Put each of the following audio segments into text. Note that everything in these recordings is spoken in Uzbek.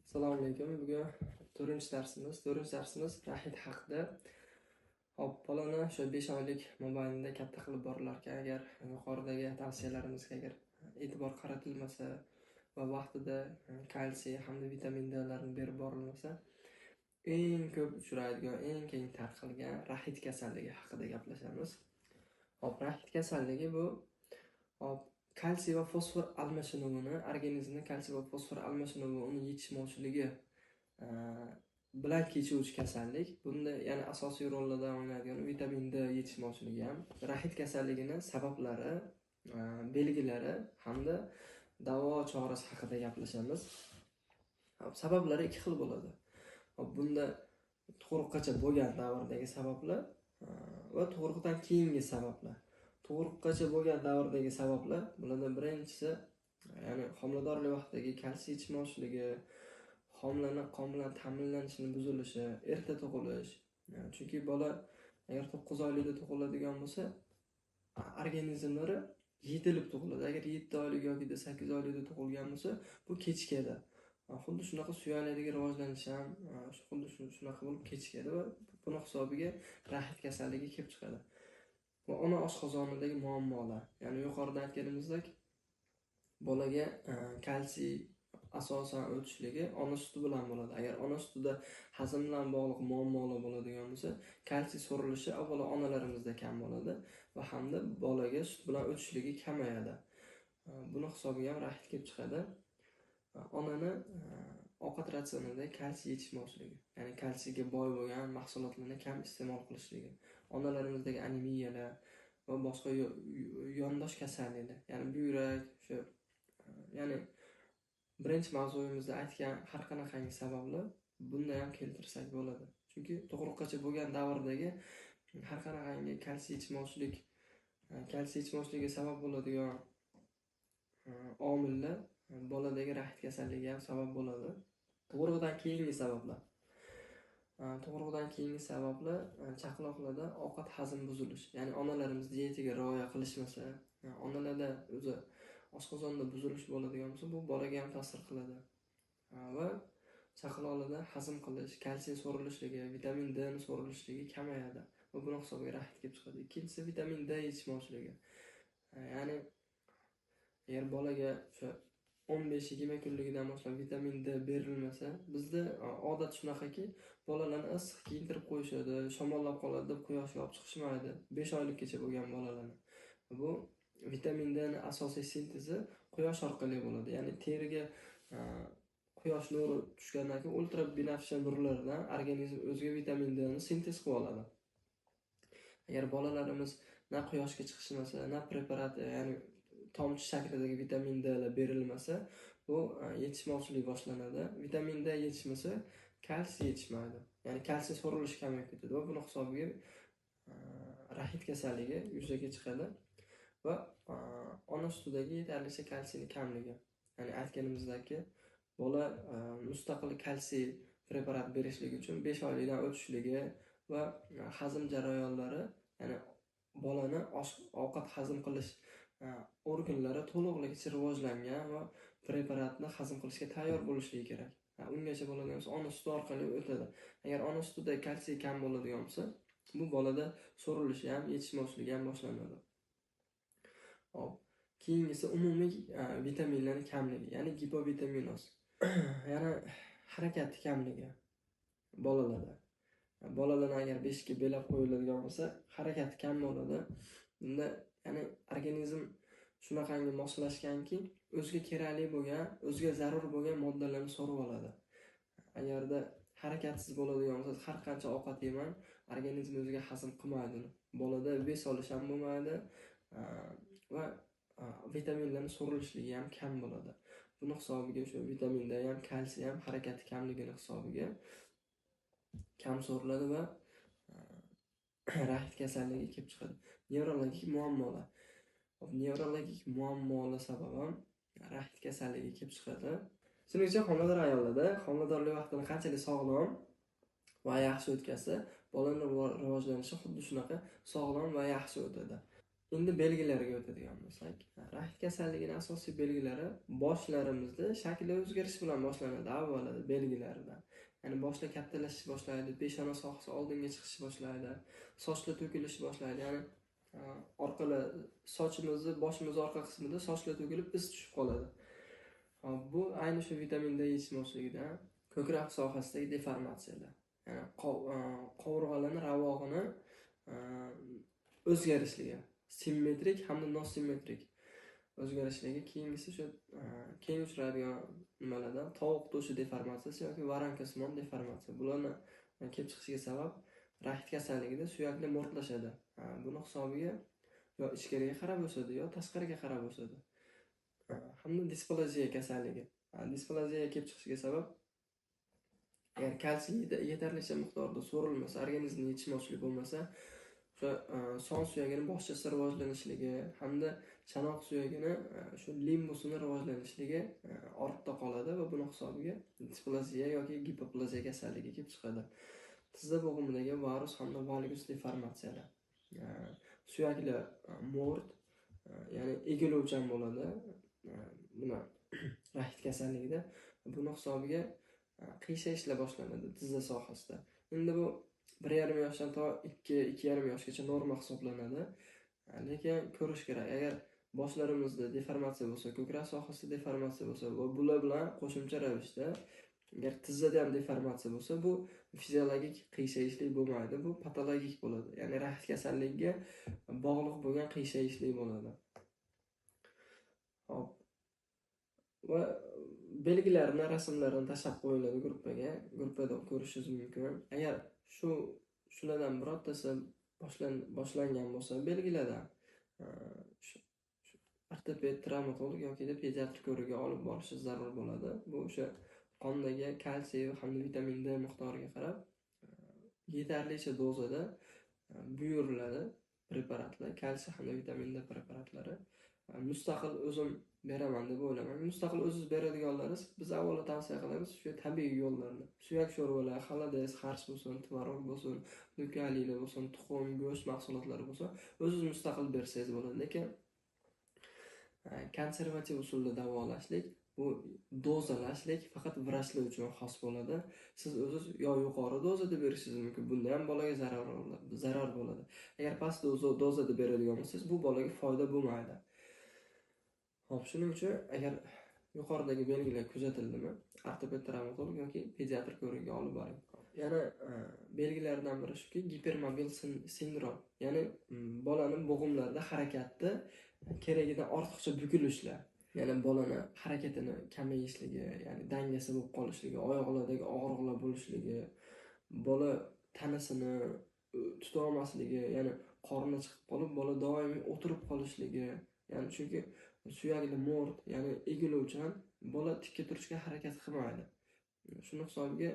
Assalomu alaykum. Bugun 4-darsimiz rahit haqida. Hop, bolani o'sha 5 oylik mobaynida katta qilib borilarkan, agar yuqoridagi tavsiyalarimizga agar e'tibor qaratilmasa va vaqtida kalsiy hamda vitamin D larini berib borilmasa, eng ko'p uchraydigan, eng keng tarqalgan rahit kasalligi haqida gaplashamiz. Hop, rahit kasalligi bu kalsiy va fosfor almashinuvini, organizmda kalsiy va fosfor almashinuvi uni yetishmovchiligi bilan kechuvchi kasallik. Bunda yana asosiy rollardan o'ynaydigan vitamin D yetishmovchiligi ham. Rahit kasalligini sabablari, belgilari hamda davo chorasi haqida gaplashamiz. Sabablari ikki xil bo'ladi. Bunda tug'ruqgacha bo'lgan davrdagi sabablar va tug'ruqdan keyingi sabablar. Tug'ruqgacha bo'lgan davrdagi sabablar, bulardan birinchisi, ya'ni homiladorlik vaqtidagi kalsiy yetishmovchiligi, homilani qon bilan ta'minlanishini buzilishi, erta tug'ilish. Chunki bola agar 9 oylikda tug'iladigan bo'lsa, organizmlari yetilib tug'iladi. Agar 7 oylik yoki 8 oylikda tug'ilgan bo'lsa, bu kechikadi. Xuddi shunaqa suyanadagi rivojlanish ham xuddi shunaqa bo'lib kechikadi va buni hisobiga rahit kasalligi kelib chiqadi. Va ona oshqozonidagi muammolar, ya'ni yuqorida aytganimizdek, bolaga kalsiy asosan o'tishligi ona suti bilan bo'ladi. Agar ona sutida hazm bilan bog'liq muammolar bo'ladigan bo'lsa, kalsiy so'rilishi avvalo onalarimizda kam bo'ladi va hamda bolaga sut bilan o'tishligi kamayadi. Buni hisobiga ham rahit kelib chiqadi. Onani ovqat ratsionida kalsiy yetishmovchiligi, ya'ni kalsiyga boy bo'lgan mahsulotlarni kam iste'mol qilishligi, onalarimizdagi anemiyalar va boshqa yondosh kasalliklar, ya'ni buyrak, ya'ni birinchi mavzuyimizda aytgan har qanaqangi sabablar bunda ham keltirsak bo'ladi. Chunki tug'ruqgacha bo'lgan davrdagi har qanaqangi kalsiy yetishmovchiligiga sabab bo'ladigan omillar boladagi rahit kasalligiga ham sabab bo'ladi. Tug'ruqdan keyingi sabablar. Tug'ruqdan keyingi sabablar chaqaloqlarda ovqat hazm buzilishi, ya'ni onalarimiz diyetaga rioya qilishmasa, onalarda o'zi oshqozonda buzilish bo'ladigan bo'lsa, bu bolaga ham ta'sir qiladi. Va chaqaloqlarda hazm qilish, kalsiy so'rilishligi, vitamin D ni so'rilishligi kamayadi va buni hisobiga rahit kelib chiqadi. Ikkinchisi vitamin D yetishmovchiligi. Ya'ni agar bolaga o'sha 15-20 kunligidan boshlab vitamin D berilmasa, bizda odat shunaqaki, bolalarni issiq kiyintirib qo'yishadi, shamollab qoladi deb quyoshga olib chiqishmaydi. 5 oylikgacha bo'lgan bolalarni. Bu vitamin D ni asosiy sintezi quyosh orqali bo'ladi. Ya'ni teriga quyosh nuri tushgandan keyin ultrabinafsha nurlardan organizm o'ziga vitamin D ni sintez qilib oladi. Agar bolalarimiz na quyoshga chiqishmasa, na preparat, ya'ni tomchi shaklidagi vitamin D lar berilmasa, bu yetishmovchilik boshlanadi. Vitamin D yetishmasa, kalsiy yetishmaydi. Ya'ni kalsiy so'rilishi kamayib ketadi va buni hisobiga rahit kasalligi yuzaga chiqadi. Va ona sutidagi yetarlicha kalsiyning kamligi. Ya'ni aytganimizdagi bola mustaqil kalsiy preparat berishligi uchun 5 oylikdan o'tishligi va hazm jarayonlari, ya'ni bolani ovqat hazm qilish organlari to'liqligicha rivojlangan va preparatni hazm qilishga tayyor bo'lishligi kerak. Ungacha bo'ladigan bo'lsa, ona suti orqali o'tadi. Agar ona sutida kalsiy kam bo'ladigan bo'lsa, bu bolada so'rilishi ham, yetishmovchiligi ham boshlanadi. Hop, keyingisi umumiy vitaminlarning kamligi, ya'ni gipovitaminnoz. Ya'ni harakat kamligi bolalarda. Bolalarni agar beshikka belab qo'yiladigan bo'lsa, harakati kam bo'ladi. Bunda ya'ni organizm shunaqangi moslashganki, o'ziga kerakli bo'lgan, o'ziga zarur bo'lgan moddalarni so'rib oladi. Agarda harakatsiz bo'ladigan bo'lsa, har qancha ovqat yemang, organizm o'ziga hazm qilmaydi. Bolada bes olish ham bo'lmaydi va vitaminlarning so'rilishligi ham kam bo'ladi. Buni hisobiga shu vitamin D ham, kalsiy ham harakati kamligini hisobiga kam so'riladi va rahit kasalligi kelib chiqadi. Nevrologik muammolar. Nevrologik muammolar sababam rahit kasalligi kelib chiqadi. Shuning uchun homilador ayollarda homiladorlik vaqtini qanchalik sog'lom va yaxshi o'tkazsa, bolaning rivojlanishi xuddi shunaqa sog'lom va yaxshi o'tadi. Endi belgilariga o'tadigan bo'lsak, raxit kasalligining asosiy belgilari boshlarimizda shakli o'zgarish bilan boshlanadi avvalida belgilaridan. Ya'ni boshlar kattalashish boshlaydi, peshona sohasi oldinga chiqish boshlaydi, sochlar to'kilish boshlaydi. Ya'ni orqalar sochimizni, boshimiz orqa qismida sochlar to'kilib iz tushib qoladi. Bu ayni shu vitamin D yetishmovchiligidan ko'krak sohasidagi deformatsiyalar. Ya'ni qovurg'alarning ravog'ini o'zgarishligi, simmetrik hamda nosimmetrik o'zgarishligi, keyingisi shu keng uchraydigan nimalardan tovuq to'shi deformatsiyasi yoki varankasimon deformatsiya. Bularni kelib chiqishiga sabab raxit kasalligida suyaklar mo'rtlashadi. Buni hisobiga yo ichkariga qarab o'sadi, yo tashqariga qarab o'sadi. Hamda displaziya kasalligi. Displaziyaga kelib chiqishiga sabab agar kalsiy yetarlicha miqdorda so'rilmasa, organizmda yetishmovchilik bo'lmasa, o'sha son suyagini boshchasi rivojlanishligi hamda chanoq suyagini shu limbusini rivojlanishligi ortda qoladi va buning hisobiga displaziya yoki gipoplaziya kasalligi kelib chiqadi. Tizza bo'g'imidagi varus hamda valgus deformatsiyalar. Suyaklar mo'rt, ya'ni egiluvchan bo'ladi. Nima? Raxit kasalligida buning hisobiga qiyshayishlar boshlanadi tizza sohasida. Endi bu 1,5 yoshdan to 2,5 yoshgacha norma hisoblanadi. Lekin ko'rish kerak, agar boshlarimizda deformatsiya bo'lsa, ko'krak sohasida deformatsiya bo'lsa va bular bilan qo'shimcha ravishda agar tizzada ham deformatsiya bo'lsa, bu fiziologik qiyshayishlik bo'lmaydi, bu patologik bo'ladi. Ya'ni raxit kasalligiga bog'liq bo'lgan qiyshayishlik bo'ladi. Hop. Va belgilarini, rasmlarini tashlab qo'yiladi gruppada ko'rishingiz mumkin. Agar shulardan birortasi boshlangan bo'lsa, belgilardan ortoped, travmatolog yoki pediatr ko'rigiga olib borishingiz zarur bo'ladi. Bu o'sha qondagi kalsiy hamda vitamin D miqdoriga qarab yetarlicha dozada buyuriladi preparatlar, kalsiy hamda vitamin D preparatlari. Mustaqil o'zim beraman deb o'ylamayman. Mustaqil o'zingiz beradiganlaringiz biz avvalo tavsiya qilamiz shu tabiiy yo'llarni. Suyak sho'rvalar, xalades, xarsh bo'lsin, tvorog bo'lsin, nukaliylar bo'lsin, tuxum, go'sht mahsulotlari bo'lsin, o'zingiz mustaqil bersangiz bo'ladi. Lekin konservativ usulda davolashlik, bu dozalashlik faqat vrachlar uchun xos bo'ladi. Siz o'zingiz yo yuqori dozada berishingiz mumkin. Bunda ham bolaga zarar bo'ladi. Agar past dozada beradigan bo'lsangiz, bu bolaga foyda bo'lmaydi. Hop, shuning uchun agar yuqoridagi belgilar kuzatildimi, ortoped, travmatolog yoki pediatr ko'rigiga olib boring. Yana belgilardan biri shuki, gipermobil sindrom. Ya'ni bolaning bo'g'imlarida harakatni keragidan ortiqcha bukilishlar. Ya'ni bolani harakatini kamayishligi, ya'ni dangasa bo'lib qolishligi, oyoqlardagi og'riqlar bo'lishligi, bola tanasini tuta olmasligi, ya'ni qorni chiqib qolib, bola doimiy o'tirib qolishligi, ya'ni chunki suyakli mo'rt, ya'ni egiluvchan, bola tikka turishga harakat qilmaydi. Shuni hisobiga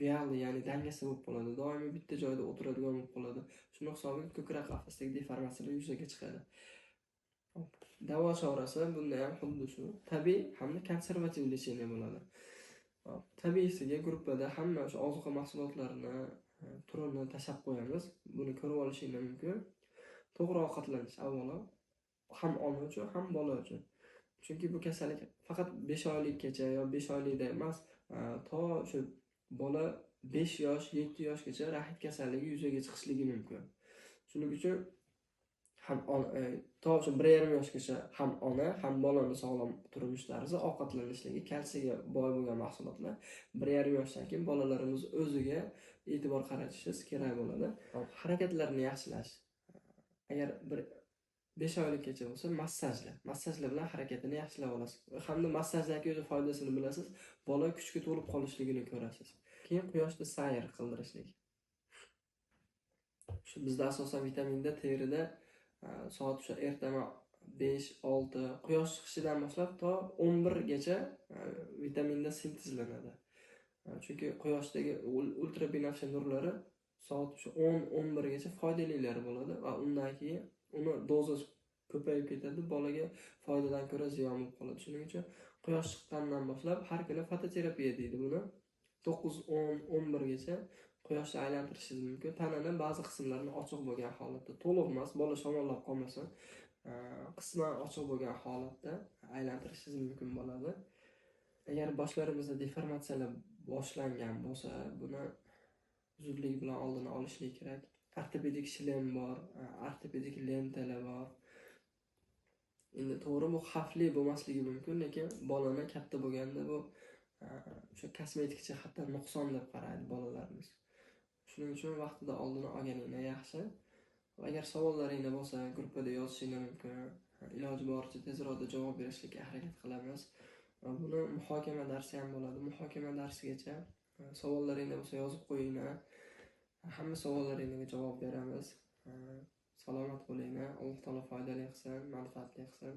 vialli, ya'ni dangasa bo'lib qoladi, doimiy bitta joyda o'tiradigan bo'lib qoladi. Shuni hisobiga ko'krak qafasidagi deformatsiyalar yuzaga chiqadi. Davo chorasi bunda ham xuddi shu, tabiiy hamda konservativ lecheniya bo'ladi. Tabiiysiga gruppada hamma o'sha ozuqa mahsulotlarini turini tashlab qo'yamiz. Buni ko'rib olishingiz mumkin. To'g'ri ovqatlanish avvalo ham ona uchun, ham bola uchun. Chunki bu kasallik faqat 5 oylikgacha yo 5 oylikda emas, to shu bola 5 yosh, 7 yoshgacha raxit kasalligi yuzaga chiqishligi mumkin. Shuning uchun ham to shu 1,5 yoshgacha ham ona, ham bolani sog'lom turmush tarzi, ovqatlanishligi, kalsiyga boy bo'lgan mahsulotlar 1,5 yoshdan keyin bolalarimiz o'ziga e'tibor qaratishingiz kerak bo'ladi. Harakatlarni yaxshilash. Agar 5 oylikgacha bo'lsa, massajlar bilan harakatini yaxshilab olasiz. Hamda massajdagi o'zi foydasini bilasiz, bola kuchga to'lib qolishligini ko'rasiz. Keyin quyoshda sayr qildirishlik. Shu bizda asosan vitamin D terida soat o'sha ertama 5-6 quyosh chiqishidan boshlab to 11 gacha vitamin D sintezlanadi. Chunki quyoshdagi ultrabinafsha nurlari soat o'sha 10-11 gacha foydalilari bo'ladi va undan keyin uni dozasi ko'payib ketadi, bolaga foydadan ko'ra ziyon bo'lib qoladi. Shuning uchun quyosh chiqqandan boshlab har kuni fototerapiya deydi buni. 9-10-11 gacha quyoshda aylantirishingiz mumkin. Tananing ba'zi qismlarini ochiq bo'lgan holatda, to'liq emas, bola shamollab qolmasin. qisman ochiq bo'lgan holatda aylantirishingiz mumkin bo'ladi. Agar boshlarimizda deformatsiyalar boshlangan bo'lsa, buni zudlik bilan oldini olishlik kerak. Ortopedik shlem bor, ortopedik lentalar bor. Endi to'g'ri bu xavfli bo'lmasligi mumkin, lekin bolani katta bo'lganda bu o'sha kosmetik jihatdan nuqson deb qaraydi bolalarimiz. Shuning uchun vaqtida oldini olganinglar yaxshi. Agar savollaringiz bo'lsa, gruppada yozishingiz mumkin. Iloji boricha tezroq javob berishga harakat qilamiz. Buni muhokama darsi ham bo'ladi. Muhokama darsigacha savollaringiz bo'lsa yozib qo'yinglar. Hamma savollaringizga javob beramiz. Salomat bo'linglar. Alloh taolo foydali qilsin, manfaatli qilsin.